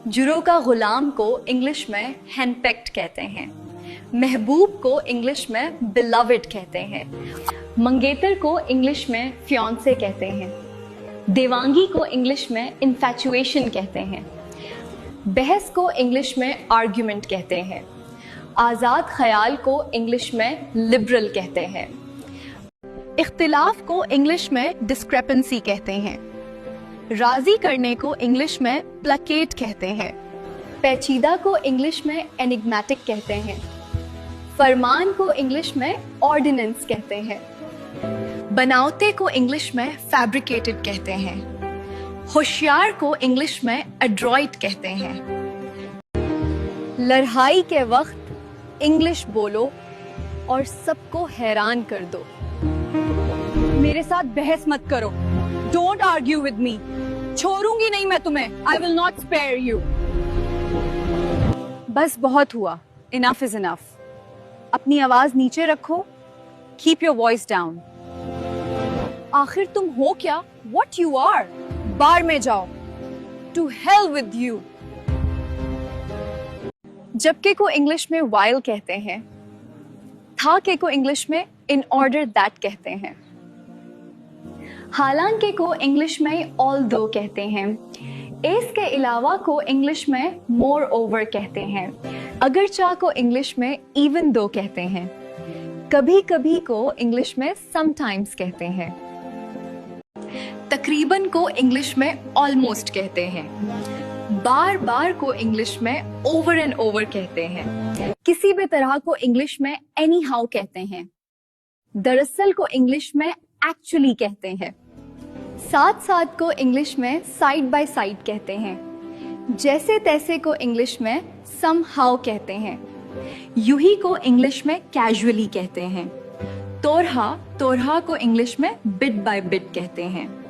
जुरो का गुलाम को इंग्लिश में हैंडपेक्ड कहते हैं। महबूब को इंग्लिश में बिलवड कहते हैं। मंगेतर को इंग्लिश में फियांसे कहते हैं। देवांगी को इंग्लिश में इन्फैचुएशन कहते हैं। बहस को इंग्लिश में आर्ग्यूमेंट कहते हैं। आज़ाद ख्याल को इंग्लिश में लिबरल कहते हैं। इख्तिलाफ को इंग्लिश में डिस्क्रेपेंसी कहते हैं। राजी करने को इंग्लिश में प्लकेट कहते हैं। पेचीदा को इंग्लिश में एनिग्मेटिक कहते हैं। फरमान को इंग्लिश में ऑर्डिनेंस कहते हैं। बनावते को इंग्लिश में फैब्रिकेटेड कहते हैं। होशियार को इंग्लिश में एड्रॉइट कहते हैं। लड़ाई के वक्त इंग्लिश बोलो और सबको हैरान कर दो। मेरे साथ बहस मत करो। Don't argue with me. छोड़ूंगी नहीं मैं तुम्हें। I will not spare you. बस बहुत हुआ। Enough is enough. अपनी आवाज नीचे रखो। Keep your voice down. आखिर तुम हो क्या? What you are? बार में जाओ। To hell with you। जबकि को इंग्लिश में while कहते हैं। था के को इंग्लिश में in order that कहते हैं। हालांकि को इंग्लिश में although कहते हैं। इसके अलावा को इंग्लिश में moreover कहते हैं। अगरचा को इंग्लिश में even though कहते हैं। कभी कभी को इंग्लिश में sometimes कहते हैं। तकरीबन को इंग्लिश में ऑलमोस्ट कहते हैं। बार बार को इंग्लिश में ओवर एंड ओवर कहते हैं। किसी भी तरह को इंग्लिश में एनी हाउ कहते हैं। दरअसल को इंग्लिश में एक्चुअली कहते हैं। साथ साथ को इंग्लिश में साइड बाय साइड कहते हैं। जैसे तैसे को इंग्लिश में सम हाउ कहते हैं। यूही को इंग्लिश में कैजुअली कहते हैं। तोरहा को इंग्लिश में बिट बाय बिट कहते हैं।